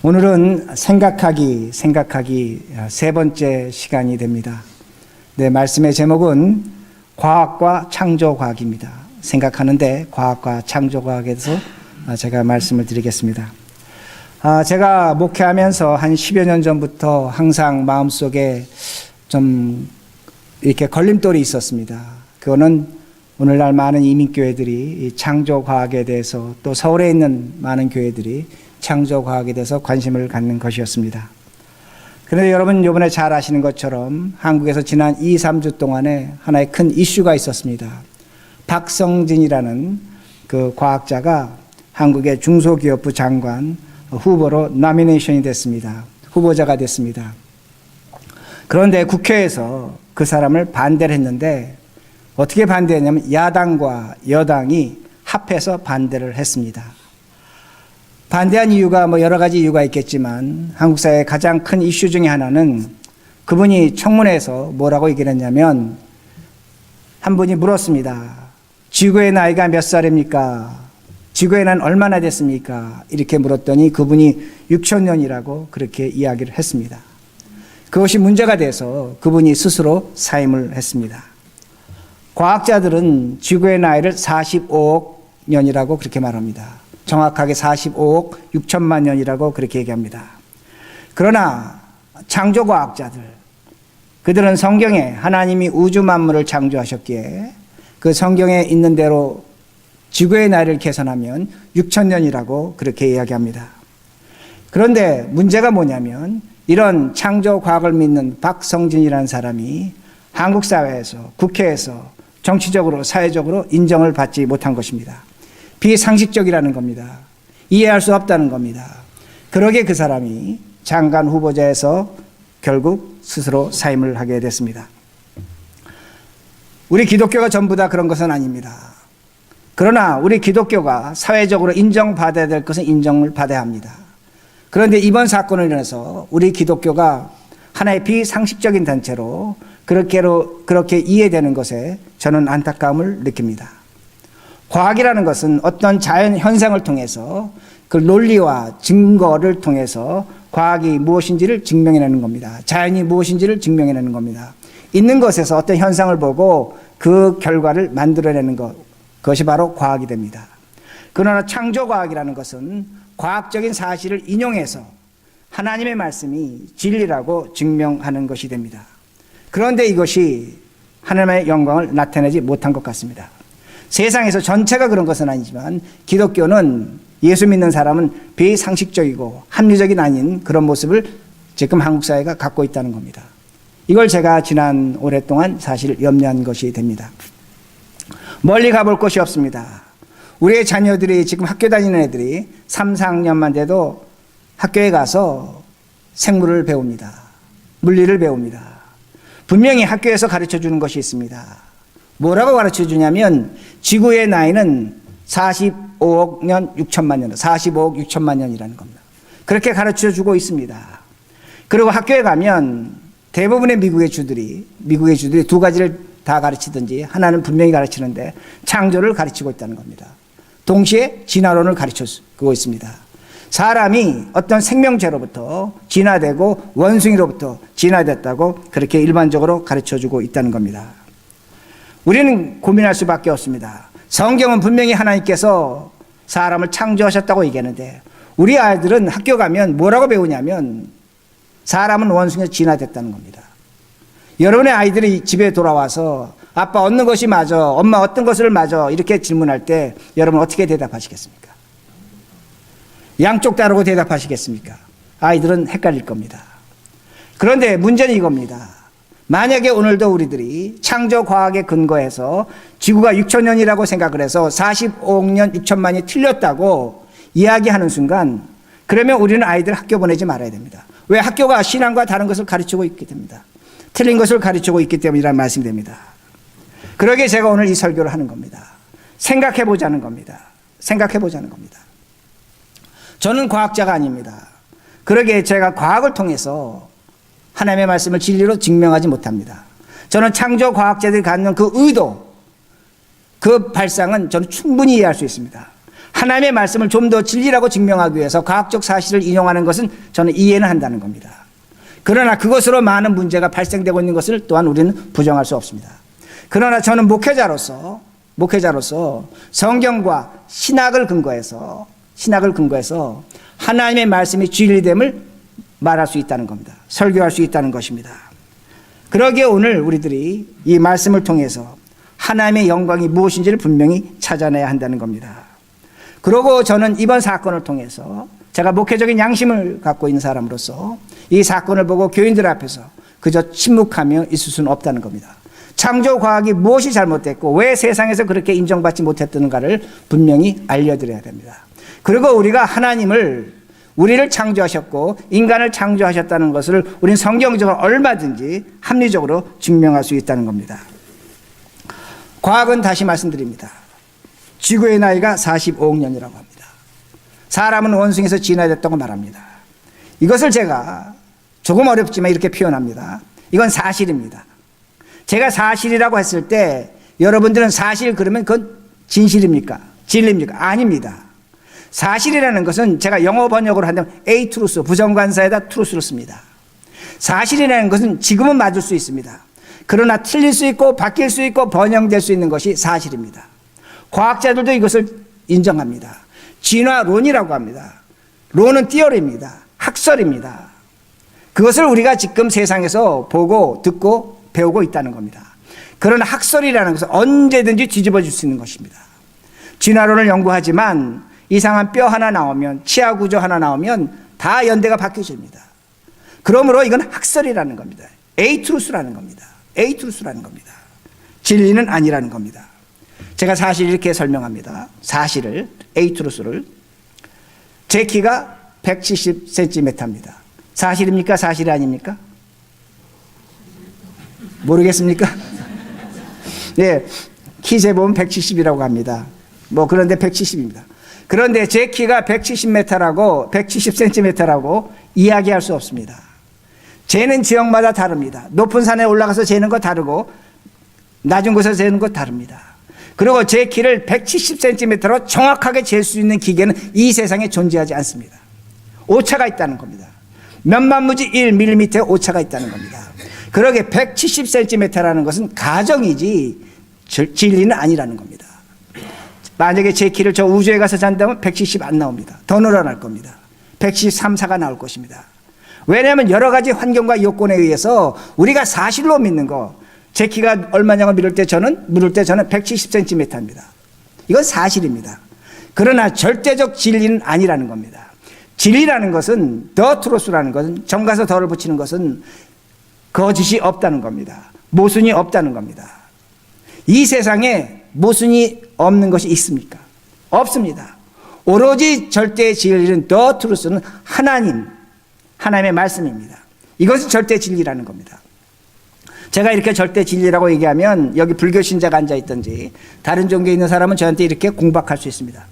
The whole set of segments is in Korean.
오늘은 생각하기 세 번째 시간이 됩니다. 네, 말씀의 제목은 과학과 창조과학입니다. 생각하는데 과학과 창조과학에 대해서 제가 말씀을 드리겠습니다. 제가 목회하면서 한 10여 년 전부터 항상 마음속에 좀 이렇게 걸림돌이 있었습니다. 그거는 오늘날 많은 이민교회들이 이 창조과학에 대해서, 또 서울에 있는 많은 교회들이 창조과학에 대해서 관심을 갖는 것이었습니다. 그런데 여러분 이번에 잘 아시는 것처럼 한국에서 지난 2, 3주 동안에 하나의 큰 이슈가 있었습니다. 박성진이라는 그 과학자가 한국의 중소기업부 장관 후보로 노미네이션이 됐습니다. 후보자가 됐습니다. 그런데 국회에서 그 사람을 반대를 했는데, 어떻게 반대했냐면 야당과 여당이 합해서 반대를 했습니다. 반대한 이유가 여러 가지 이유가 있겠지만, 한국 사회의 가장 큰 이슈 중에 하나는 그분이 청문회에서 뭐라고 얘기를 했냐면, 한 분이 물었습니다. 지구의 나이가 몇 살입니까? 지구의 나이는 얼마나 됐습니까? 이렇게 물었더니 그분이 6,000년이라고 그렇게 이야기를 했습니다. 그것이 문제가 돼서 그분이 스스로 사임을 했습니다. 과학자들은 지구의 나이를 45억 년이라고 그렇게 말합니다. 정확하게 45억 6천만 년이라고 그렇게 얘기합니다. 그러나 창조과학자들, 그들은 성경에 하나님이 우주 만물을 창조하셨기에 그 성경에 있는 대로 지구의 나이를 계산하면 6천 년이라고 그렇게 이야기합니다. 그런데 문제가 뭐냐면, 이런 창조과학을 믿는 박성진이라는 사람이 한국 사회에서, 국회에서 정치적으로, 사회적으로 인정을 받지 못한 것입니다. 비상식적이라는 겁니다. 이해할 수 없다는 겁니다. 그러게 그 사람이 장관 후보자에서 결국 스스로 사임을 하게 됐습니다. 우리 기독교가 전부 다 그런 것은 아닙니다. 그러나 우리 기독교가 사회적으로 인정받아야 될 것은 인정을 받아야 합니다. 그런데 이번 사건을 인해서 우리 기독교가 하나의 비상식적인 단체로 그렇게 이해되는 것에 저는 안타까움을 느낍니다. 과학이라는 것은 어떤 자연 현상을 통해서 그 논리와 증거를 통해서 과학이 무엇인지를 증명해내는 겁니다. 자연이 무엇인지를 증명해내는 겁니다. 있는 것에서 어떤 현상을 보고 그 결과를 만들어내는 것, 그것이 바로 과학이 됩니다. 그러나 창조과학이라는 것은 과학적인 사실을 인용해서 하나님의 말씀이 진리라고 증명하는 것이 됩니다. 그런데 이것이 하나님의 영광을 나타내지 못한 것 같습니다. 세상에서 전체가 그런 것은 아니지만 기독교는, 예수 믿는 사람은 비상식적이고 합리적이 아닌 그런 모습을 지금 한국 사회가 갖고 있다는 겁니다. 이걸 제가 지난 오랫동안 사실 염려한 것이 됩니다. 멀리 가볼 곳이 없습니다. 우리의 자녀들이, 지금 학교 다니는 애들이 3, 4학년만 돼도 학교에 가서 생물을 배웁니다. 물리를 배웁니다. 분명히 학교에서 가르쳐 주는 것이 있습니다. 뭐라고 가르쳐 주냐면, 지구의 나이는 45억 년 6천만 년, 45억 6천만 년이라는 겁니다. 그렇게 가르쳐 주고 있습니다. 그리고 학교에 가면 대부분의 미국의 주들이 두 가지를 다 가르치든지 하나는 분명히 가르치는데 창조를 가르치고 있다는 겁니다. 동시에 진화론을 가르치고 있습니다. 사람이 어떤 생명체로부터 진화되고 원숭이로부터 진화됐다고 그렇게 일반적으로 가르쳐주고 있다는 겁니다. 우리는 고민할 수밖에 없습니다. 성경은 분명히 하나님께서 사람을 창조하셨다고 얘기하는데, 우리 아이들은 학교 가면 뭐라고 배우냐면 사람은 원숭이로 진화됐다는 겁니다. 여러분의 아이들이 집에 돌아와서 아빠 어느 것이 맞아, 엄마 어떤 것을 맞아, 이렇게 질문할 때 여러분 어떻게 대답하시겠습니까? 양쪽 다르고 대답하시겠습니까? 아이들은 헷갈릴 겁니다. 그런데 문제는 이겁니다. 만약에 오늘도 우리들이 창조과학에 근거해서 지구가 6천년이라고 생각을 해서 45억 년 6천만이 틀렸다고 이야기하는 순간, 그러면 우리는 아이들 학교 보내지 말아야 됩니다. 왜? 학교가 신앙과 다른 것을 가르치고 있기 때문입니다. 틀린 것을 가르치고 있기 때문이라는 말씀이 됩니다. 그러기에 제가 오늘 이 설교를 하는 겁니다. 생각해보자는 겁니다. 생각해보자는 겁니다. 저는 과학자가 아닙니다. 그러기에 제가 과학을 통해서 하나님의 말씀을 진리로 증명하지 못합니다. 저는 창조과학자들이 갖는 그 의도, 그 발상은 저는 충분히 이해할 수 있습니다. 하나님의 말씀을 좀 더 진리라고 증명하기 위해서 과학적 사실을 인용하는 것은 저는 이해는 한다는 겁니다. 그러나 그것으로 많은 문제가 발생되고 있는 것을 또한 우리는 부정할 수 없습니다. 그러나 저는 목회자로서 성경과 신학을 근거해서 하나님의 말씀이 진리됨을 말할 수 있다는 겁니다. 설교할 수 있다는 것입니다. 그러기에 오늘 우리들이 이 말씀을 통해서 하나님의 영광이 무엇인지를 분명히 찾아내야 한다는 겁니다. 그리고 저는 이번 사건을 통해서 제가 목회적인 양심을 갖고 있는 사람으로서 이 사건을 보고 교인들 앞에서 그저 침묵하며 있을 수는 없다는 겁니다. 창조과학이 무엇이 잘못됐고 왜 세상에서 그렇게 인정받지 못했던가를 분명히 알려드려야 됩니다. 그리고 우리가 우리를 창조하셨고 인간을 창조하셨다는 것을 우리는 성경적으로 얼마든지 합리적으로 증명할 수 있다는 겁니다. 과학은 다시 말씀드립니다. 지구의 나이가 45억 년이라고 합니다. 사람은 원숭이에서 진화됐다고 말합니다. 이것을 제가 조금 어렵지만 이렇게 표현합니다. 이건 사실입니다. 제가 사실이라고 했을 때 여러분들은 사실 그러면 그건 진실입니까? 진리입니까? 아닙니다. 사실이라는 것은 제가 영어 번역으로 한다면 A truth, 부정관사에다 truth를 씁니다. 사실이라는 것은 지금은 맞을 수 있습니다. 그러나 틀릴 수 있고 바뀔 수 있고 번영될 수 있는 것이 사실입니다. 과학자들도 이것을 인정합니다. 진화론이라고 합니다. 론은 티어리입니다. 학설입니다. 그것을 우리가 지금 세상에서 보고 듣고 배우고 있다는 겁니다. 그러나 학설이라는 것은 언제든지 뒤집어질 수 있는 것입니다. 진화론을 연구하지만 이상한 뼈 하나 나오면, 치아 구조 하나 나오면 다 연대가 바뀌어집니다. 그러므로 이건 학설이라는 겁니다. 에이트루스라는 겁니다. 에이트루스라는 겁니다. 진리는 아니라는 겁니다. 제가 사실 이렇게 설명합니다. 사실을, 에이트루스를. 제 키가 170cm입니다. 사실입니까? 사실이 아닙니까? 모르겠습니까? 예, 키 재보면 170이라고 합니다. 그런데 170입니다. 그런데 제 키가 170cm라고 이야기할 수 없습니다. 재는 지역마다 다릅니다. 높은 산에 올라가서 재는 거 다르고 낮은 곳에서 재는 거 다릅니다. 그리고 제 키를 170cm로 정확하게 잴 수 있는 기계는 이 세상에 존재하지 않습니다. 오차가 있다는 겁니다. 몇만무지 1mm의 오차가 있다는 겁니다. 그러게 170cm라는 것은 가정이지 진리는 아니라는 겁니다. 만약에 제 키를 저 우주에 가서 잔다면 170 안 나옵니다. 더 늘어날 겁니다. 173, 4가 나올 것입니다. 왜냐하면 여러 가지 환경과 요건에 의해서 우리가 사실로 믿는 거, 제 키가 얼마냐고 물을 때 저는 170cm입니다. 이건 사실입니다. 그러나 절대적 진리는 아니라는 겁니다. 진리라는 것은, 더 트루스라는 것은, 정가서 더를 붙이는 것은 거짓이 없다는 겁니다. 모순이 없다는 겁니다. 이 세상에 모순이 없는 것이 있습니까? 없습니다. 오로지 절대 진리는, 더 트루스는 하나님의 말씀입니다. 이것은 절대 진리라는 겁니다. 제가 이렇게 절대 진리라고 얘기하면 여기 불교 신자가 앉아있든지 다른 종교에 있는 사람은 저한테 이렇게 공박할 수 있습니다.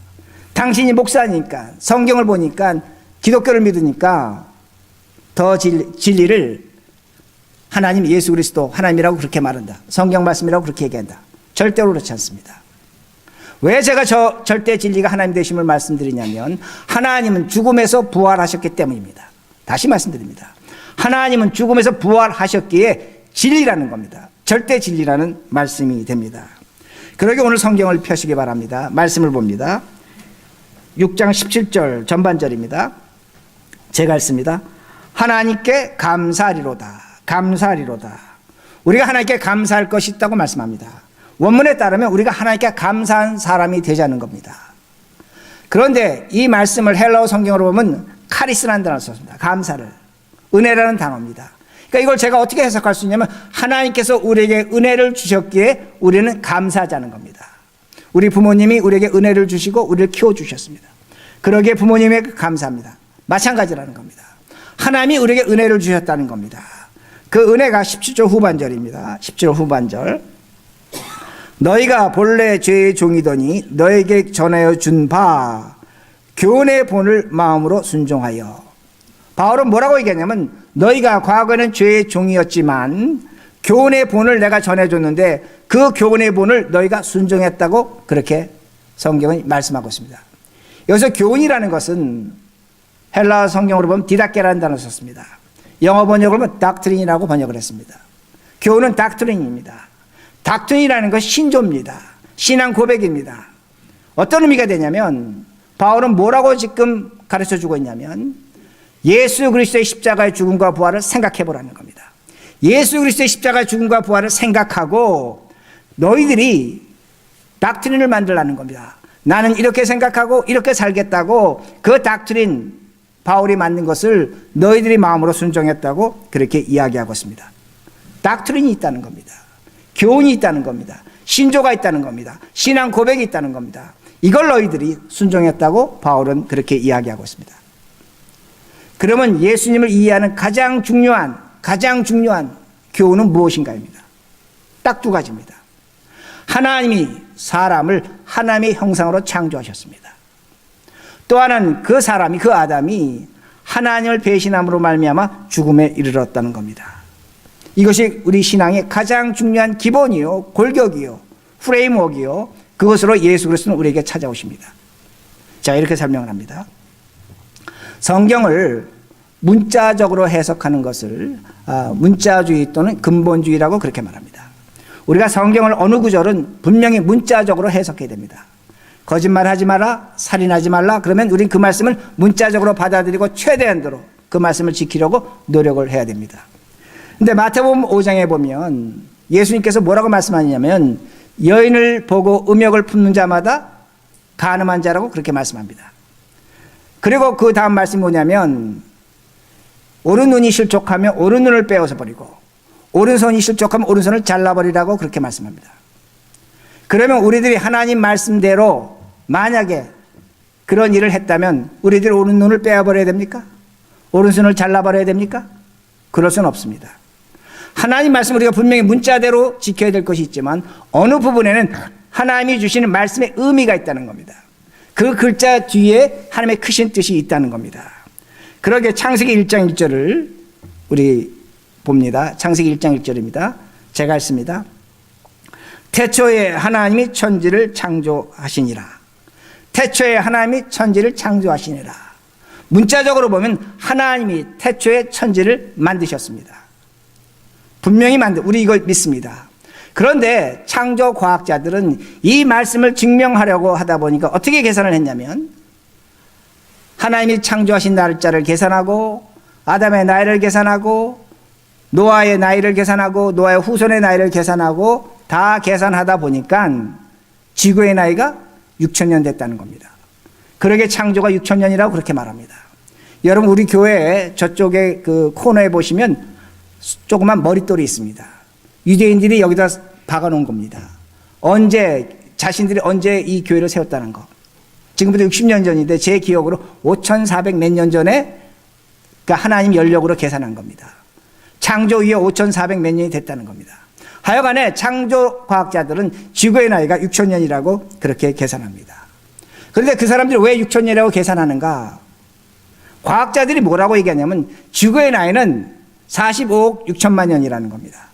당신이 목사니까, 성경을 보니까, 기독교를 믿으니까 더 진리를 하나님, 예수 그리스도 하나님이라고 그렇게 말한다. 성경 말씀이라고 그렇게 얘기한다. 절대로 그렇지 않습니다. 왜 제가 절대 진리가 하나님 되심을 말씀드리냐면 하나님은 죽음에서 부활하셨기 때문입니다. 다시 말씀드립니다. 하나님은 죽음에서 부활하셨기에 진리라는 겁니다. 절대 진리라는 말씀이 됩니다. 그러게 오늘 성경을 펴시기 바랍니다. 말씀을 봅니다. 6장 17절 전반절입니다. 제가 읽습니다. 하나님께 감사하리로다. 감사하리로다. 우리가 하나님께 감사할 것이 있다고 말씀합니다. 원문에 따르면 우리가 하나님께 감사한 사람이 되자는 겁니다. 그런데 이 말씀을 헬라어 성경으로 보면 카리스라는 단어를 썼습니다. 감사를. 은혜라는 단어입니다. 그러니까 이걸 제가 어떻게 해석할 수 있냐면 하나님께서 우리에게 은혜를 주셨기에 우리는 감사하자는 겁니다. 우리 부모님이 우리에게 은혜를 주시고 우리를 키워주셨습니다. 그러기에 부모님에게 감사합니다. 마찬가지라는 겁니다. 하나님이 우리에게 은혜를 주셨다는 겁니다. 그 은혜가 17절 후반절입니다. 17절 후반절. 너희가 본래 죄의 종이더니 너에게 전하여 준 바 교훈의 본을 마음으로 순종하여. 바울은 뭐라고 얘기하냐면 너희가 과거에는 죄의 종이었지만 교훈의 본을 내가 전해줬는데 그 교훈의 본을 너희가 순종했다고 그렇게 성경은 말씀하고 있습니다. 여기서 교훈이라는 것은 헬라어 성경으로 보면 디다케라는 단어를 썼습니다. 영어 번역으로 보면 닥트린이라고 번역을 했습니다. 교훈은 닥트린입니다. 닥트린이라는 것이 신조입니다. 신앙 고백입니다. 어떤 의미가 되냐면 바울은 뭐라고 지금 가르쳐주고 있냐면 예수 그리스도의 십자가의 죽음과 부활을 생각해 보라는 겁니다. 예수 그리스도의 십자가의 죽음과 부활을 생각하고 너희들이 닥트린을 만들라는 겁니다. 나는 이렇게 생각하고 이렇게 살겠다고 그 닥트린 바울이 만든 것을 너희들이 마음으로 순종했다고 그렇게 이야기하고 있습니다. 닥트린이 있다는 겁니다. 교훈이 있다는 겁니다. 신조가 있다는 겁니다. 신앙 고백이 있다는 겁니다. 이걸 너희들이 순종했다고 바울은 그렇게 이야기하고 있습니다. 그러면 예수님을 이해하는 가장 중요한 교훈은 무엇인가입니다. 딱 두 가지입니다. 하나님이 사람을 하나님의 형상으로 창조하셨습니다. 또 하나는 그 사람이, 그 아담이 하나님을 배신함으로 말미암아 죽음에 이르렀다는 겁니다. 이것이 우리 신앙의 가장 중요한 기본이요, 골격이요, 프레임워크이요, 그것으로 예수 그리스도는 우리에게 찾아오십니다. 자, 이렇게 설명을 합니다. 성경을 문자적으로 해석하는 것을 문자주의 또는 근본주의라고 그렇게 말합니다. 우리가 성경을 어느 구절은 분명히 문자적으로 해석해야 됩니다. 거짓말하지 마라, 살인하지 말라, 그러면 우린 그 말씀을 문자적으로 받아들이고 최대한도로 그 말씀을 지키려고 노력을 해야 됩니다. 근데 마태복음 5장에 보면 예수님께서 뭐라고 말씀하냐면 여인을 보고 음욕을 품는 자마다 간음한 자라고 그렇게 말씀합니다. 그리고 그 다음 말씀이 뭐냐면 오른 눈이 실족하면 오른 눈을 빼어서 버리고 오른손이 실족하면 오른손을 잘라버리라고 그렇게 말씀합니다. 그러면 우리들이 하나님 말씀대로 만약에 그런 일을 했다면 우리들이 오른 눈을 빼어버려야 됩니까? 오른손을 잘라버려야 됩니까? 그럴 수는 없습니다. 하나님 말씀 우리가 분명히 문자대로 지켜야 될 것이 있지만 어느 부분에는 하나님이 주시는 말씀의 의미가 있다는 겁니다. 그 글자 뒤에 하나님의 크신 뜻이 있다는 겁니다. 그러게 창세기 1장 1절을 우리 봅니다. 창세기 1장 1절입니다. 제가 읽습니다. 태초에 하나님이 천지를 창조하시니라. 태초에 하나님이 천지를 창조하시니라. 문자적으로 보면 하나님이 태초에 천지를 만드셨습니다. 분명히 우리 이걸 믿습니다. 그런데 창조 과학자들은 이 말씀을 증명하려고 하다 보니까 어떻게 계산을 했냐면 하나님이 창조하신 날짜를 계산하고 아담의 나이를 계산하고 노아의 나이를 계산하고 노아의 후손의 나이를 계산하고 다 계산하다 보니까 지구의 나이가 6,000년 됐다는 겁니다. 그러게 창조가 6,000년이라고 그렇게 말합니다. 여러분 우리 교회 저쪽에 그 코너에 보시면 조그만 머릿돌이 있습니다. 유대인들이 여기다 박아놓은 겁니다. 자신들이 언제 이 교회를 세웠다는 거. 지금부터 60년 전인데 제 기억으로 5,400 몇 년 전에 그러니까 하나님 연력으로 계산한 겁니다. 창조 이후에 5,400 몇 년이 됐다는 겁니다. 하여간에 창조 과학자들은 지구의 나이가 6,000년이라고 그렇게 계산합니다. 그런데 그 사람들이 왜 6,000년이라고 계산하는가? 과학자들이 뭐라고 얘기하냐면 지구의 나이는 45억 6천만 년이라는 겁니다.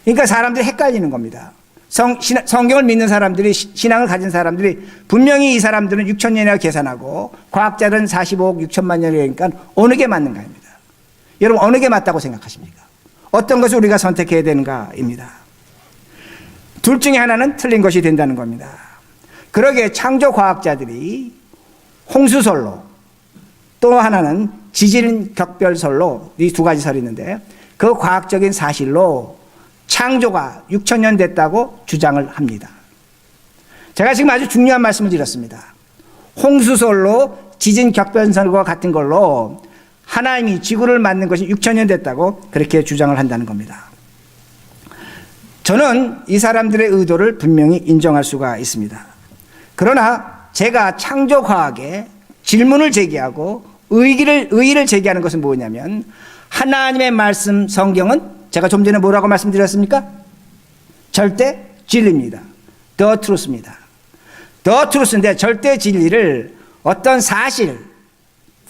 그러니까 사람들이 헷갈리는 겁니다. 성경을 믿는 사람들이, 신앙을 가진 사람들이 분명히 이 사람들은 6,000년이라고 계산하고 과학자들은 45억 6천만 년이니까 어느 게 맞는가입니다. 여러분 어느 게 맞다고 생각하십니까? 어떤 것을 우리가 선택해야 되는가입니다. 둘 중에 하나는 틀린 것이 된다는 겁니다. 그러기에 창조 과학자들이 홍수설로 또 하나는 지진격별설로 이 두 가지 설이 있는데 그 과학적인 사실로 창조가 6,000년 됐다고 주장을 합니다. 제가 지금 아주 중요한 말씀을 드렸습니다. 홍수설로 지진격변설과 같은 걸로 하나님이 지구를 만든 것이 6,000년 됐다고 그렇게 주장을 한다는 겁니다. 저는 이 사람들의 의도를 분명히 인정할 수가 있습니다. 그러나 제가 창조과학에 질문을 제기하고 의의를 제기하는 것은 뭐냐면 하나님의 말씀 성경은 제가 좀 전에 뭐라고 말씀드렸습니까? 절대 진리입니다. The truth입니다. The truth인데 절대 진리를 어떤 사실,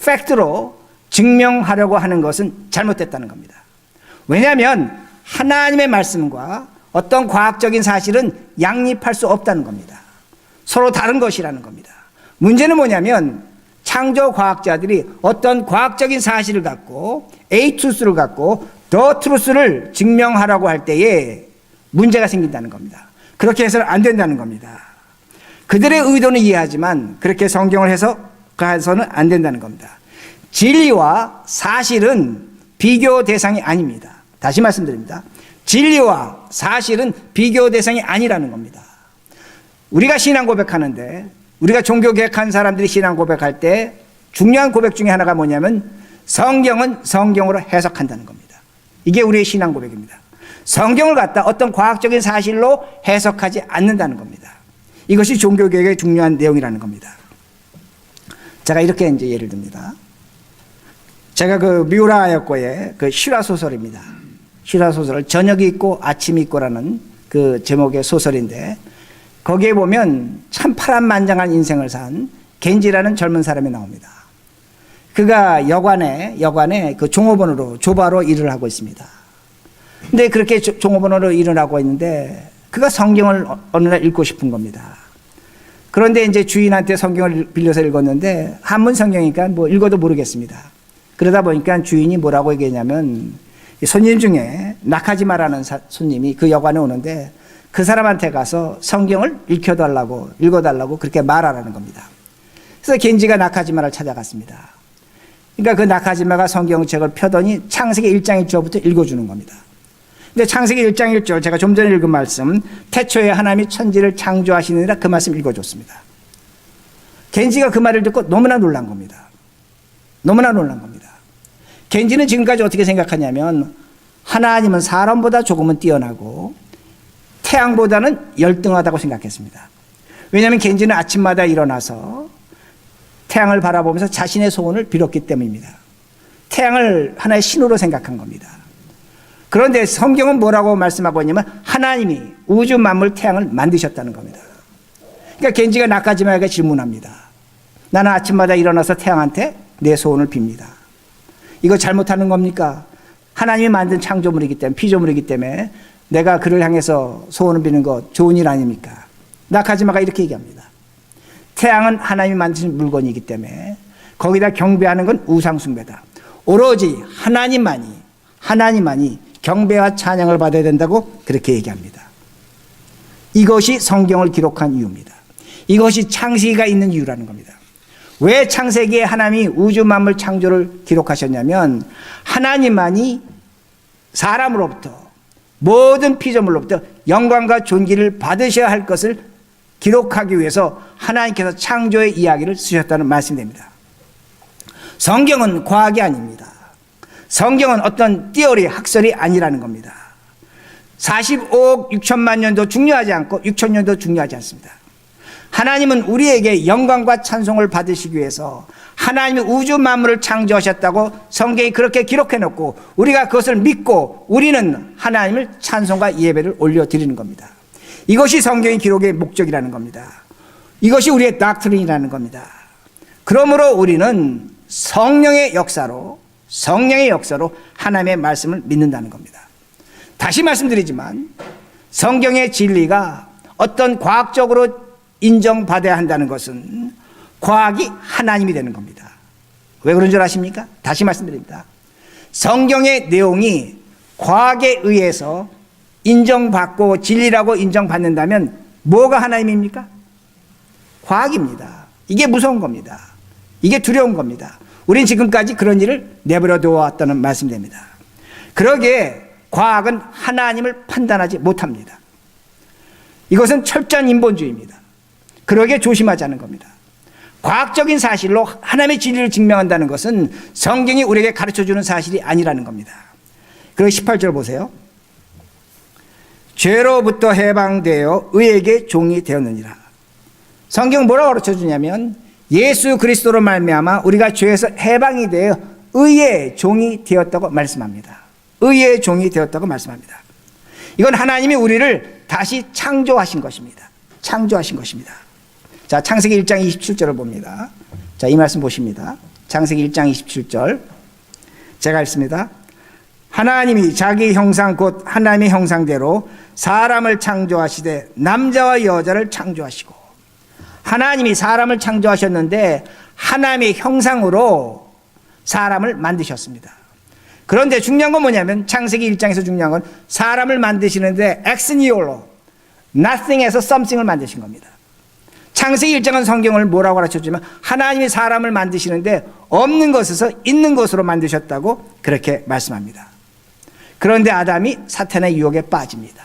팩트로 증명하려고 하는 것은 잘못됐다는 겁니다. 왜냐하면 하나님의 말씀과 어떤 과학적인 사실은 양립할 수 없다는 겁니다. 서로 다른 것이라는 겁니다. 문제는 뭐냐면 창조 과학자들이 어떤 과학적인 사실을 갖고 A 트루스를 갖고 더 트루스를 증명하라고 할 때에 문제가 생긴다는 겁니다. 그렇게 해서는 안 된다는 겁니다. 그들의 의도는 이해하지만 그렇게 성경을 해석해서는 안 된다는 겁니다. 진리와 사실은 비교 대상이 아닙니다. 다시 말씀드립니다. 진리와 사실은 비교 대상이 아니라는 겁니다. 우리가 신앙 고백하는데, 우리가 종교 개혁한 사람들이 신앙 고백할 때 중요한 고백 중에 하나가 뭐냐면 성경은 성경으로 해석한다는 겁니다. 이게 우리의 신앙 고백입니다. 성경을 갖다 어떤 과학적인 사실로 해석하지 않는다는 겁니다. 이것이 종교 개혁의 중요한 내용이라는 겁니다. 제가 이렇게 이제 예를 듭니다. 제가 그 미우라 여코의 그 실화 소설입니다. 실화 소설을 저녁이 있고 아침이 있고라는 그 제목의 소설인데, 거기에 보면 참 파란만장한 인생을 산 겐지라는 젊은 사람이 나옵니다. 그가 여관에 그 종업원으로, 조바로 일을 하고 있습니다. 근데 그렇게 종업원으로 일을 하고 있는데 그가 성경을 어느 날 읽고 싶은 겁니다. 그런데 이제 주인한테 성경을 빌려서 읽었는데 한문 성경이니까 뭐 읽어도 모르겠습니다. 그러다 보니까 주인이 뭐라고 얘기했냐면, 손님 중에 나카지마라는 손님이 그 여관에 오는데 그 사람한테 가서 성경을 읽어달라고 그렇게 말하라는 겁니다. 그래서 겐지가 나카지마를 찾아갔습니다. 그러니까 그 나카지마가 성경책을 펴더니 창세기 1장 1절부터 읽어주는 겁니다. 근데 창세기 1장 1절, 제가 좀 전에 읽은 말씀, 태초에 하나님이 천지를 창조하시느니라, 그 말씀 읽어줬습니다. 겐지가 그 말을 듣고 너무나 놀란 겁니다. 너무나 놀란 겁니다. 겐지는 지금까지 어떻게 생각하냐면 하나님은 사람보다 조금은 뛰어나고 태양보다는 열등하다고 생각했습니다. 왜냐하면 겐지는 아침마다 일어나서 태양을 바라보면서 자신의 소원을 빌었기 때문입니다. 태양을 하나의 신으로 생각한 겁니다. 그런데 성경은 뭐라고 말씀하고 있냐면 하나님이 우주 만물 태양을 만드셨다는 겁니다. 그러니까 겐지가 나카지마에게 질문합니다. 나는 아침마다 일어나서 태양한테 내 소원을 빕니다. 이거 잘못하는 겁니까? 하나님이 만든 창조물이기 때문에, 피조물이기 때문에 내가 그를 향해서 소원을 비는 거 좋은 일 아닙니까? 나카지마가 이렇게 얘기합니다. 태양은 하나님이 만드신 물건이기 때문에 거기다 경배하는 건 우상숭배다. 오로지 하나님만이 경배와 찬양을 받아야 된다고 그렇게 얘기합니다. 이것이 성경을 기록한 이유입니다. 이것이 창세기가 있는 이유라는 겁니다. 왜 창세기에 하나님이 우주 만물 창조를 기록하셨냐면 하나님만이 사람으로부터, 모든 피조물로부터 영광과 존귀를 받으셔야 할 것을 기록하기 위해서 하나님께서 창조의 이야기를 쓰셨다는 말씀입니다. 성경은 과학이 아닙니다. 성경은 어떤 띠어리, 학설이 아니라는 겁니다. 45억 6천만 년도 중요하지 않고 6천 년도 중요하지 않습니다. 하나님은 우리에게 영광과 찬송을 받으시기 위해서 하나님이 우주 만물을 창조하셨다고 성경이 그렇게 기록해놓고 우리가 그것을 믿고 우리는 하나님을 찬송과 예배를 올려드리는 겁니다. 이것이 성경의 기록의 목적이라는 겁니다. 이것이 우리의 닥트린이라는 겁니다. 그러므로 우리는 성령의 역사로 하나님의 말씀을 믿는다는 겁니다. 다시 말씀드리지만 성경의 진리가 어떤 과학적으로 인정받아야 한다는 것은 과학이 하나님이 되는 겁니다. 왜 그런 줄 아십니까? 다시 말씀드립니다. 성경의 내용이 과학에 의해서 인정받고 진리라고 인정받는다면 뭐가 하나님입니까? 과학입니다. 이게 무서운 겁니다. 이게 두려운 겁니다. 우린 지금까지 그런 일을 내버려 두어왔다는 말씀입니다. 그러기에 과학은 하나님을 판단하지 못합니다. 이것은 철저한 인본주의입니다. 그러기에 조심하자는 겁니다. 과학적인 사실로 하나님의 진리를 증명한다는 것은 성경이 우리에게 가르쳐주는 사실이 아니라는 겁니다. 그리고 18절 보세요. 죄로부터 해방되어 의에게 종이 되었느니라. 성경은 뭐라고 가르쳐주냐면 예수 그리스도로 말미암아 우리가 죄에서 해방이 되어 의의 종이 되었다고 말씀합니다. 의의 종이 되었다고 말씀합니다. 이건 하나님이 우리를 다시 창조하신 것입니다. 창조하신 것입니다. 자, 창세기 1장 27절을 봅니다. 자, 이 말씀 보십니다. 창세기 1장 27절. 제가 읽습니다. 하나님이 자기 형상 곧 하나님의 형상대로 사람을 창조하시되 남자와 여자를 창조하시고 하나님이 사람을 창조하셨는데 하나님의 형상으로 사람을 만드셨습니다. 그런데 중요한 건 뭐냐면 창세기 1장에서 중요한 건 사람을 만드시는데 엑스니올로 nothing에서 something을 만드신 겁니다. 창세기 1장은 성경을 뭐라고 가르쳐주면 하나님이 사람을 만드시는데 없는 것에서 있는 것으로 만드셨다고 그렇게 말씀합니다. 그런데 아담이 사탄의 유혹에 빠집니다.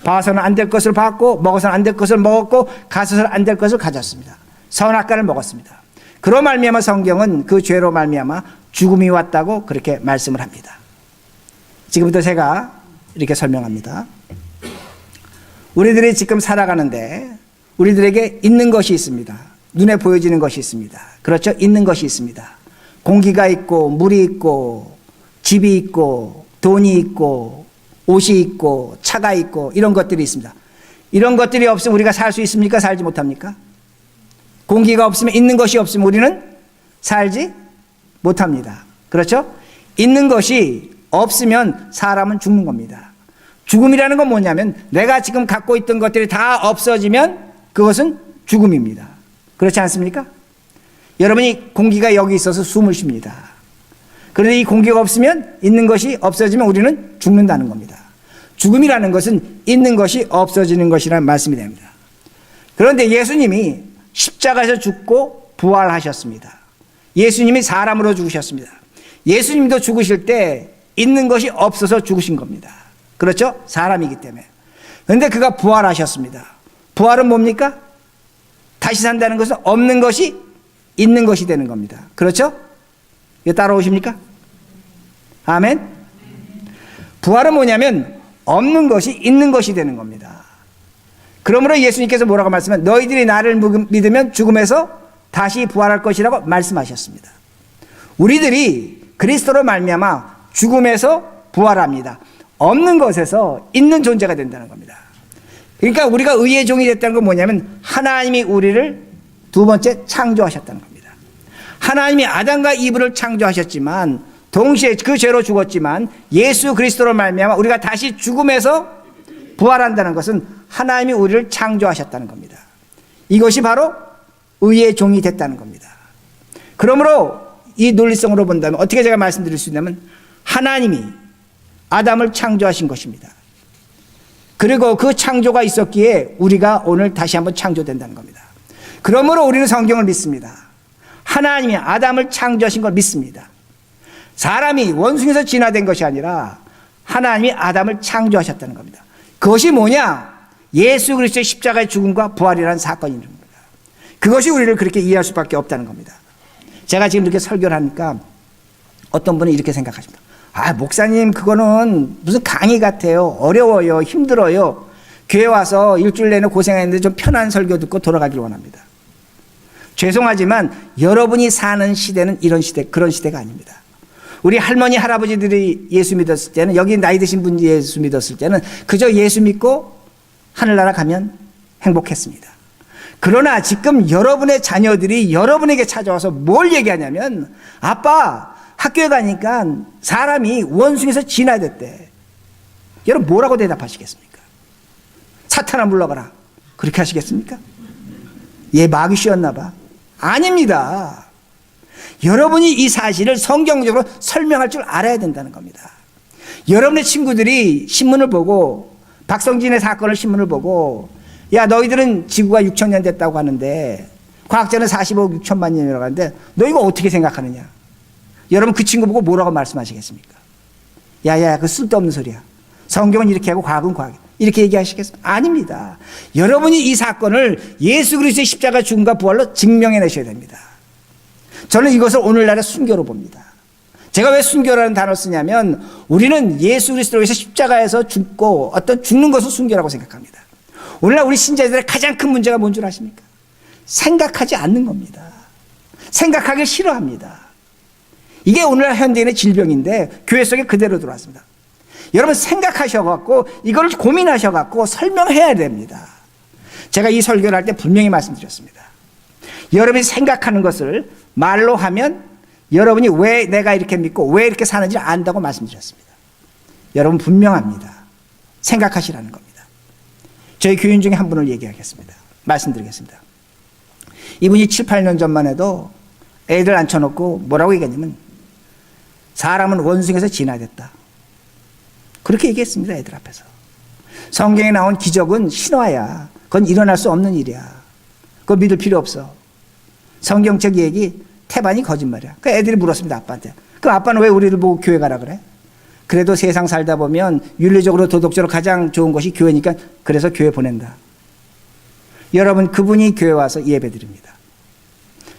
봐서는 안 될 것을 봤고 먹어서는 안 될 것을 먹었고 가서서는 안 될 것을 가졌습니다. 선악과를 먹었습니다. 그로 말미암아 성경은 그 죄로 말미암아 죽음이 왔다고 그렇게 말씀을 합니다. 지금부터 제가 이렇게 설명합니다. 우리들이 지금 살아가는데 우리들에게 있는 것이 있습니다. 눈에 보여지는 것이 있습니다. 그렇죠? 있는 것이 있습니다. 공기가 있고 물이 있고 집이 있고 돈이 있고 옷이 있고 차가 있고 이런 것들이 있습니다. 이런 것들이 없으면 우리가 살 수 있습니까? 살지 못합니까? 공기가 없으면 있는 것이 없으면 우리는 살지 못합니다. 그렇죠? 있는 것이 없으면 사람은 죽는 겁니다. 죽음이라는 건 뭐냐면 내가 지금 갖고 있던 것들이 다 없어지면 그것은 죽음입니다. 그렇지 않습니까? 여러분이 공기가 여기 있어서 숨을 쉽니다. 그런데 이 공기가 없으면 있는 것이 없어지면 우리는 죽는다는 겁니다. 죽음이라는 것은 있는 것이 없어지는 것이라는 말씀이 됩니다. 그런데 예수님이 십자가에서 죽고 부활하셨습니다. 예수님이 사람으로 죽으셨습니다. 예수님도 죽으실 때 있는 것이 없어서 죽으신 겁니다. 그렇죠? 사람이기 때문에. 그런데 그가 부활하셨습니다. 부활은 뭡니까? 다시 산다는 것은 없는 것이 있는 것이 되는 겁니다. 그렇죠? 이거 따라오십니까? 아멘? 부활은 뭐냐면 없는 것이 있는 것이 되는 겁니다. 그러므로 예수님께서 뭐라고 말씀하면 너희들이 나를 믿으면 죽음에서 다시 부활할 것이라고 말씀하셨습니다. 우리들이 그리스도로 말미암아 죽음에서 부활합니다. 없는 것에서 있는 존재가 된다는 겁니다. 그러니까 우리가 의의 종이 됐다는 건 뭐냐면 하나님이 우리를 두 번째 창조하셨다는 겁니다. 하나님이 아담과 이브를 창조하셨지만 동시에 그 죄로 죽었지만 예수 그리스도로 말미암아 우리가 다시 죽음에서 부활한다는 것은 하나님이 우리를 창조하셨다는 겁니다. 이것이 바로 의의 종이 됐다는 겁니다. 그러므로 이 논리성으로 본다면 어떻게 제가 말씀드릴 수 있냐면 하나님이 아담을 창조하신 것입니다. 그리고 그 창조가 있었기에 우리가 오늘 다시 한번 창조된다는 겁니다. 그러므로 우리는 성경을 믿습니다. 하나님이 아담을 창조하신 걸 믿습니다. 사람이 원숭이에서 진화된 것이 아니라 하나님이 아담을 창조하셨다는 겁니다. 그것이 뭐냐? 예수 그리스도의 십자가의 죽음과 부활이라는 사건인 겁니다. 그것이 우리를 그렇게 이해할 수밖에 없다는 겁니다. 제가 지금 이렇게 설교를 하니까 어떤 분은 이렇게 생각하십니다. 아, 목사님 그거는 무슨 강의 같아요. 어려워요. 힘들어요. 교회 와서 일주일 내내 고생했는데 좀 편한 설교 듣고 돌아가길 원합니다. 죄송하지만 여러분이 사는 시대는 이런 시대, 그런 시대가 아닙니다. 우리 할머니 할아버지들이 예수 믿었을 때는, 여기 나이 드신 분이 예수 믿었을 때는 그저 예수 믿고 하늘나라 가면 행복했습니다. 그러나 지금 여러분의 자녀들이 여러분에게 찾아와서 뭘 얘기하냐면 아빠 학교에 가니까 사람이 원숭이에서 진화됐대. 여러분 뭐라고 대답하시겠습니까? 사탄아 물러가라. 그렇게 하시겠습니까? 얘 마귀 씌었나 봐. 아닙니다. 여러분이 이 사실을 성경적으로 설명할 줄 알아야 된다는 겁니다. 여러분의 친구들이 신문을 보고 박성진의 사건을 신문을 보고 야 너희들은 지구가 6천 년 됐다고 하는데 과학자는 45억 6천만 년이라고 하는데 너 이거 어떻게 생각하느냐. 여러분 그 친구 보고 뭐라고 말씀하시겠습니까? 야야 그 쓸데없는 소리야. 성경은 이렇게 하고 과학은 과학. 이렇게 얘기하시겠습니까? 아닙니다. 여러분이 이 사건을 예수 그리스도의 십자가 죽음과 부활로 증명해내셔야 됩니다. 저는 이것을 오늘날의 순교로 봅니다. 제가 왜 순교라는 단어를 쓰냐면 우리는 예수 그리스도로 위해서 십자가에서 죽고 어떤 죽는 것을 순교라고 생각합니다. 오늘날 우리 신자들의 가장 큰 문제가 뭔 줄 아십니까? 생각하지 않는 겁니다. 생각하기 싫어합니다. 이게 오늘날 현대인의 질병인데 교회 속에 그대로 들어왔습니다. 여러분 생각하셔갖고 이걸 고민하셔갖고 설명해야 됩니다. 제가 이 설교를 할 때 분명히 말씀드렸습니다. 여러분이 생각하는 것을 말로 하면 여러분이 왜 내가 이렇게 믿고 왜 이렇게 사는지 안다고 말씀드렸습니다. 여러분 분명합니다. 생각하시라는 겁니다. 저희 교인 중에 한 분을 얘기하겠습니다. 말씀드리겠습니다. 이분이 7, 8년 전만 해도 애들 앉혀놓고 뭐라고 얘기했냐면 사람은 원숭이에서 진화됐다. 그렇게 얘기했습니다. 애들 앞에서. 성경에 나온 기적은 신화야. 그건 일어날 수 없는 일이야. 그거 믿을 필요 없어. 성경적 얘기 태반이 거짓말이야. 그 애들이 물었습니다. 아빠한테. 그 아빠는 왜 우리를 보고 교회 가라 그래? 그래도 세상 살다 보면 윤리적으로 도덕적으로 가장 좋은 것이 교회니까 그래서 교회 보낸다. 여러분, 그분이 교회 와서 예배 드립니다.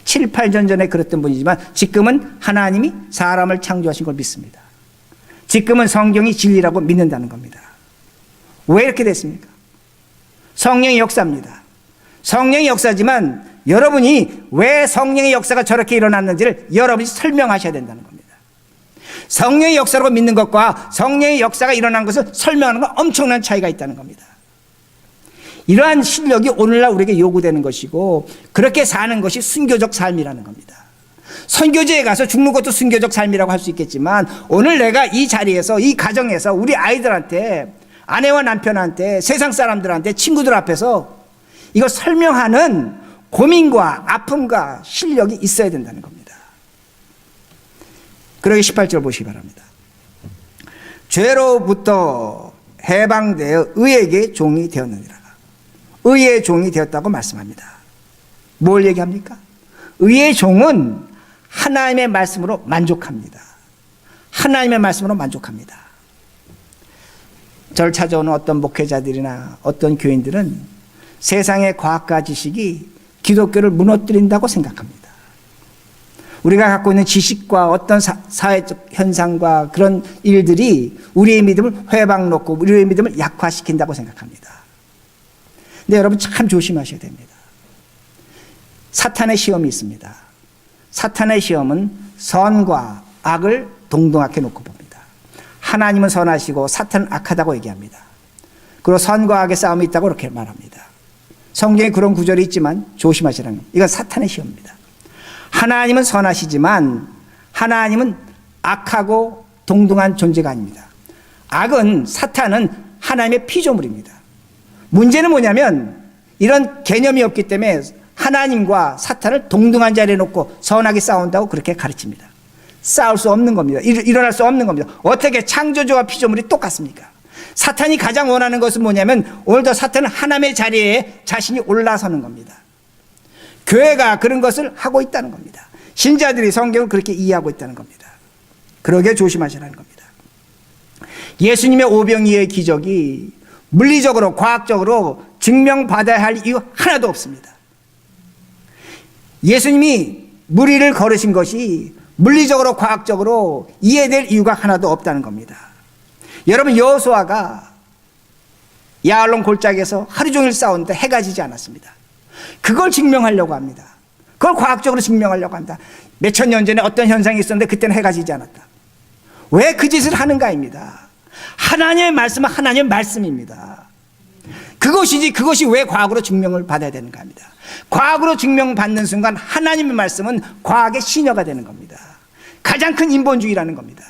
7, 8년 전에 그랬던 분이지만 지금은 하나님이 사람을 창조하신 걸 믿습니다. 지금은 성경이 진리라고 믿는다는 겁니다. 왜 이렇게 됐습니까? 성령의 역사입니다. 성령의 역사지만 여러분이 왜 성령의 역사가 저렇게 일어났는지를 여러분이 설명하셔야 된다는 겁니다. 성령의 역사라고 믿는 것과 성령의 역사가 일어난 것을 설명하는 건 엄청난 차이가 있다는 겁니다. 이러한 실력이 오늘날 우리에게 요구되는 것이고 그렇게 사는 것이 순교적 삶이라는 겁니다. 선교지에 가서 죽는 것도 순교적 삶이라고 할 수 있겠지만 오늘 내가 이 자리에서 이 가정에서 우리 아이들한테 아내와 남편한테 세상 사람들한테 친구들 앞에서 이거 설명하는 고민과 아픔과 실력이 있어야 된다는 겁니다. 그러기 18절 보시기 바랍니다. 죄로부터 해방되어 의에게 종이 되었느니라. 의의 종이 되었다고 말씀합니다. 뭘 얘기합니까? 의의 종은 하나님의 말씀으로 만족합니다. 하나님의 말씀으로 만족합니다. 저를 찾아오는 어떤 목회자들이나 어떤 교인들은 세상의 과학과 지식이 기독교를 무너뜨린다고 생각합니다. 우리가 갖고 있는 지식과 어떤 사회적 현상과 그런 일들이 우리의 믿음을 회방놓고 우리의 믿음을 약화시킨다고 생각합니다. 근데 여러분 참 조심하셔야 됩니다. 사탄의 시험이 있습니다. 사탄의 시험은 선과 악을 동등하게 놓고 봅니다. 하나님은 선하시고 사탄은 악하다고 얘기합니다. 그리고 선과 악의 싸움이 있다고 그렇게 말합니다. 성경에 그런 구절이 있지만 조심하시라는 겁니다. 이건 사탄의 시험입니다. 하나님은 선하시지만 하나님은 악하고 동등한 존재가 아닙니다. 악은 사탄은 하나님의 피조물입니다. 문제는 뭐냐면 이런 개념이 없기 때문에 하나님과 사탄을 동등한 자리에 놓고 선하게 싸운다고 그렇게 가르칩니다. 싸울 수 없는 겁니다. 일어날 수 없는 겁니다. 어떻게 창조주와 피조물이 똑같습니까? 사탄이 가장 원하는 것은 뭐냐면 오늘도 사탄은 하나님의 자리에 자신이 올라서는 겁니다. 교회가 그런 것을 하고 있다는 겁니다. 신자들이 성경을 그렇게 이해하고 있다는 겁니다. 그러게 조심하시라는 겁니다. 예수님의 오병이의 기적이 물리적으로 과학적으로 증명받아야 할 이유 하나도 없습니다. 예수님이 무리를 걸으신 것이 물리적으로 과학적으로 이해될 이유가 하나도 없다는 겁니다. 여러분, 여호수아가 야알론 골짜기에서 하루 종일 싸우는데 해가 지지 않았습니다. 그걸 증명하려고 합니다. 그걸 과학적으로 증명하려고 합니다. 몇천 년 전에 어떤 현상이 있었는데 그때는 해가 지지 않았다. 왜 그 짓을 하는가입니다. 하나님의 말씀은 하나님의 말씀입니다. 그것이 왜 과학으로 증명을 받아야 되는가 합니다. 과학으로 증명받는 순간 하나님의 말씀은 과학의 시녀가 되는 겁니다. 가장 큰 인본주의라는 겁니다.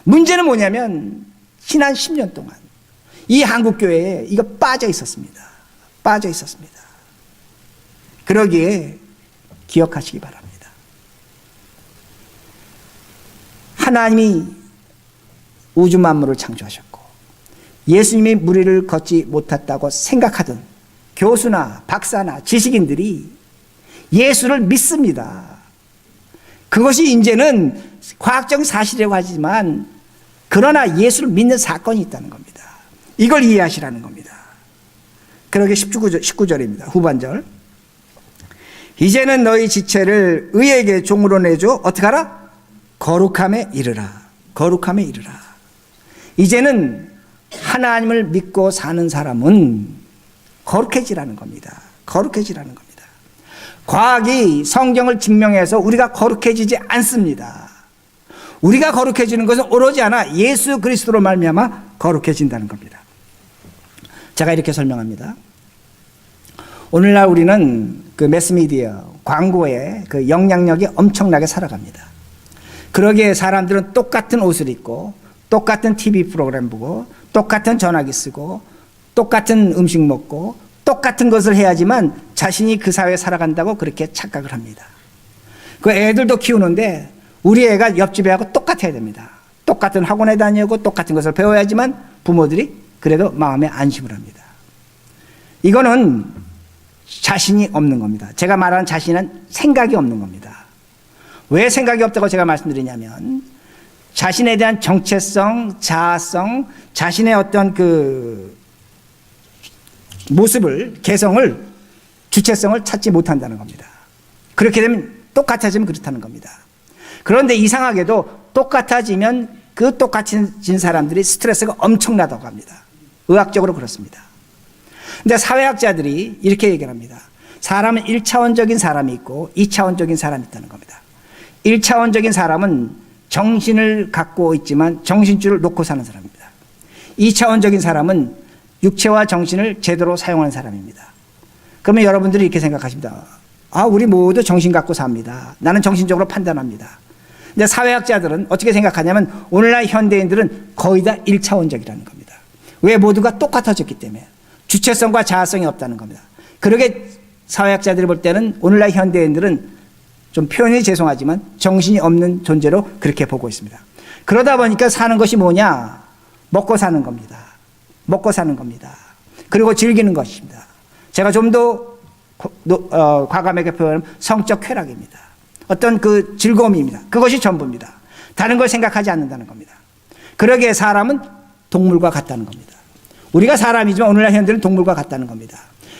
문제는 뭐냐면 지난 10년 동안 이 한국교회에 이거 빠져 있었습니다. 빠져 있었습니다. 그러기에 기억하시기 바랍니다. 하나님이 우주 만물을 창조하셨고 예수님이 무리를 걷지 못했다고 생각하던 교수나 박사나 지식인들이 예수를 믿습니다. 그것이 이제는 과학적 사실이라고 하지만 그러나 예수를 믿는 사건이 있다는 겁니다. 이걸 이해하시라는 겁니다. 그러게 19절입니다. 후반절. 이제는 너희 지체를 의에게 종으로 내줘 어떻게 하라? 거룩함에 이르라. 거룩함에 이르라. 이제는 하나님을 믿고 사는 사람은 거룩해지라는 겁니다. 거룩해지라는 겁니다. 과학이 성경을 증명해서 우리가 거룩해지지 않습니다. 우리가 거룩해지는 것은 오로지 하나 예수 그리스도로 말미암아 거룩해진다는 겁니다. 제가 이렇게 설명합니다. 오늘날 우리는 그 매스미디어, 광고에 그 영향력이 엄청나게 살아갑니다. 그러기에 사람들은 똑같은 옷을 입고 똑같은 TV 프로그램 보고 똑같은 전화기 쓰고 똑같은 음식 먹고 똑같은 것을 해야지만 자신이 그 사회에 살아간다고 그렇게 착각을 합니다. 그 애들도 키우는데 우리 애가 옆집 애하고 똑같아야 됩니다. 똑같은 학원에 다니고 똑같은 것을 배워야지만 부모들이 그래도 마음에 안심을 합니다. 이거는 자신이 없는 겁니다. 제가 말하는 자신은 생각이 없는 겁니다. 왜 생각이 없다고 제가 말씀드리냐면 자신에 대한 정체성, 자아성, 자신의 어떤 그 모습을, 개성을, 주체성을 찾지 못한다는 겁니다. 그렇게 되면 똑같아지면 그렇다는 겁니다. 그런데 이상하게도 똑같아지면 그 똑같아진 사람들이 스트레스가 엄청나다고 합니다. 의학적으로 그렇습니다. 근데 사회학자들이 이렇게 얘기를 합니다. 사람은 1차원적인 사람이 있고 2차원적인 사람이 있다는 겁니다. 1차원적인 사람은 정신을 갖고 있지만 정신줄을 놓고 사는 사람입니다. 2차원적인 사람은 육체와 정신을 제대로 사용하는 사람입니다. 그러면 여러분들이 이렇게 생각하십니다. 아, 우리 모두 정신 갖고 삽니다. 나는 정신적으로 판단합니다. 근데 사회학자들은 어떻게 생각하냐면 오늘날 현대인들은 거의 다 1차원적이라는 겁니다. 왜? 모두가 똑같아졌기 때문에. 주체성과 자아성이 없다는 겁니다. 그러게 사회학자들이 볼 때는 오늘날 현대인들은 좀 표현이 죄송하지만 정신이 없는 존재로 그렇게 보고 있습니다. 그러다 보니까 사는 것이 뭐냐? 먹고 사는 겁니다. 먹고 사는 겁니다. 그리고 즐기는 것입니다. 제가 좀 더 과감하게 표현하면 성적 쾌락입니다. 어떤 그 즐거움입니다. 그것이 전부입니다. 다른 걸 생각하지 않는다는 겁니다. 그러기에 사람은 동물과 같다는 겁니다. 우리가 사람이지만 오늘날 현대는 동물과 같다는 겁니다.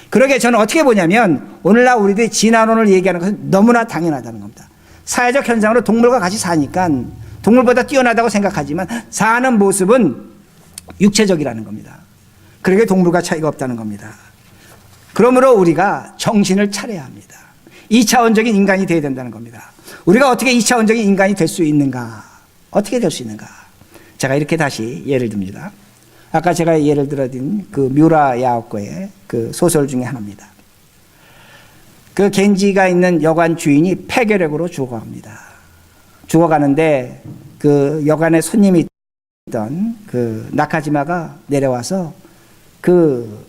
그러기에 저는 어떻게 보냐면 오늘날 우리들이 진화론을 얘기하는 것은 너무나 당연하다는 겁니다. 사회적 현상으로 동물과 같이 사니까 동물보다 뛰어나다고 생각하지만 사는 모습은 육체적이라는 겁니다. 그러기에 동물과 차이가 없다는 겁니다. 그러므로 우리가 정신을 차려야 합니다. 2차원적인 인간이 되어야 된다는 겁니다. 우리가 어떻게 2차원적인 인간이 될 수 있는가? 어떻게 될 수 있는가? 제가 이렇게 다시 예를 듭니다. 아까 제가 예를 들어드린 그 뮤라 야오코의 그 소설 중에 하나입니다. 그 겐지가 있는 여관 주인이 폐결핵으로 죽어갑니다. 죽어가는데 그 여관에 손님이 있던 그 나카지마가 내려와서 그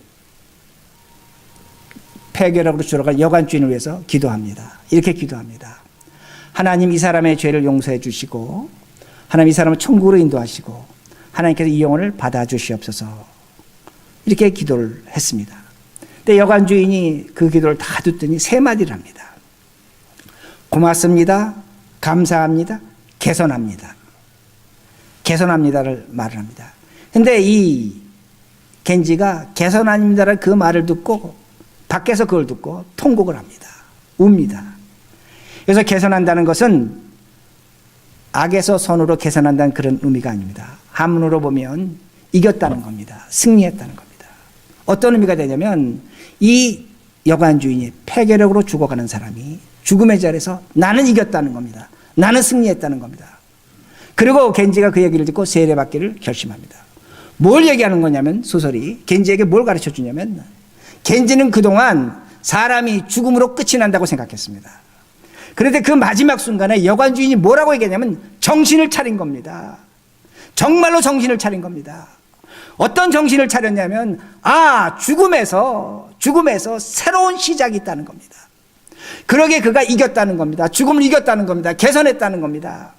폐결핵으로 죽어간 여관 주인을 위해서 기도합니다. 이렇게 기도합니다. 하나님, 이 사람의 죄를 용서해 주시고 하나님, 이 사람을 천국으로 인도하시고 하나님께서 이 영혼을 받아주시옵소서. 이렇게 기도를 했습니다. 근데 여관 주인이 그 기도를 다 듣더니 세 마디를 합니다. 고맙습니다. 감사합니다. 개선합니다. 개선합니다를 말을 합니다. 근데 이 겐지가 개선합니다를 그 말을 듣고 밖에서 그걸 듣고 통곡을 합니다. 웁니다. 그래서 개선한다는 것은 악에서 선으로 개선한다는 그런 의미가 아닙니다. 한문으로 보면 이겼다는 겁니다. 승리했다는 겁니다. 어떤 의미가 되냐면 이 여관 주인이 폐결핵으로 죽어가는 사람이 죽음의 자리에서 나는 이겼다는 겁니다. 나는 승리했다는 겁니다. 그리고 겐지가 그 얘기를 듣고 세례받기를 결심합니다. 뭘 얘기하는 거냐면 소설이 겐지에게 뭘 가르쳐 주냐면 겐지는 그동안 사람이 죽음으로 끝이 난다고 생각했습니다. 그런데 그 마지막 순간에 여관 주인이 뭐라고 얘기하냐면 정신을 차린 겁니다. 정말로 정신을 차린 겁니다. 어떤 정신을 차렸냐면 죽음에서 새로운 시작이 있다는 겁니다. 그러게 그가 이겼다는 겁니다. 죽음을 이겼다는 겁니다. 개선했다는 겁니다.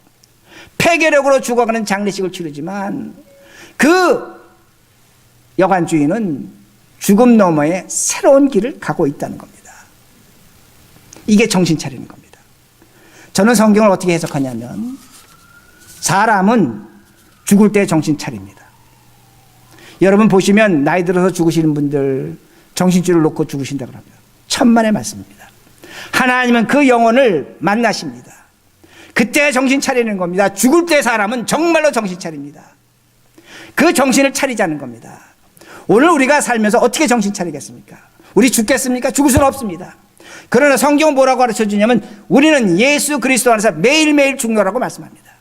폐결핵으로 죽어가는 장례식을 치르지만 그 여관 주인은 죽음 너머에 새로운 길을 가고 있다는 겁니다. 이게 정신 차리는 겁니다. 저는 성경을 어떻게 해석하냐면 사람은 죽을 때 정신 차립니다. 여러분 보시면 나이 들어서 죽으시는 분들 정신줄을 놓고 죽으신다고 합니다. 천만의 말씀입니다. 하나님은 그 영혼을 만나십니다. 그때 정신 차리는 겁니다. 죽을 때 사람은 정말로 정신 차립니다. 그 정신을 차리자는 겁니다. 오늘 우리가 살면서 어떻게 정신 차리겠습니까? 우리 죽겠습니까? 죽을 수는 없습니다. 그러나 성경은 뭐라고 가르쳐 주냐면 우리는 예수 그리스도 안에서 매일매일 죽노라고 말씀합니다.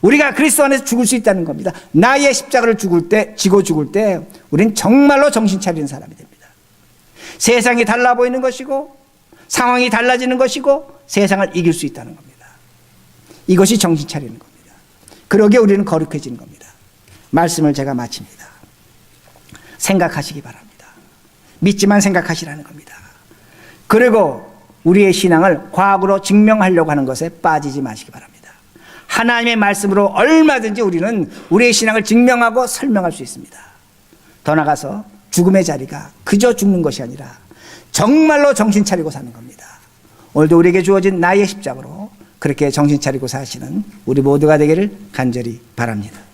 우리가 그리스도 안에서 죽을 수 있다는 겁니다. 나의 십자가를 지고 죽을 때 우리는 정말로 정신 차리는 사람이 됩니다. 세상이 달라 보이는 것이고 상황이 달라지는 것이고 세상을 이길 수 있다는 겁니다. 이것이 정신 차리는 겁니다. 그러기에 우리는 거룩해지는 겁니다. 말씀을 제가 마칩니다. 생각하시기 바랍니다. 믿지만 생각하시라는 겁니다. 그리고 우리의 신앙을 과학으로 증명하려고 하는 것에 빠지지 마시기 바랍니다. 하나님의 말씀으로 얼마든지 우리는 우리의 신앙을 증명하고 설명할 수 있습니다. 더 나아가서 죽음의 자리가 그저 죽는 것이 아니라 정말로 정신 차리고 사는 겁니다. 오늘도 우리에게 주어진 나의 십자가로 그렇게 정신 차리고 사시는 우리 모두가 되기를 간절히 바랍니다.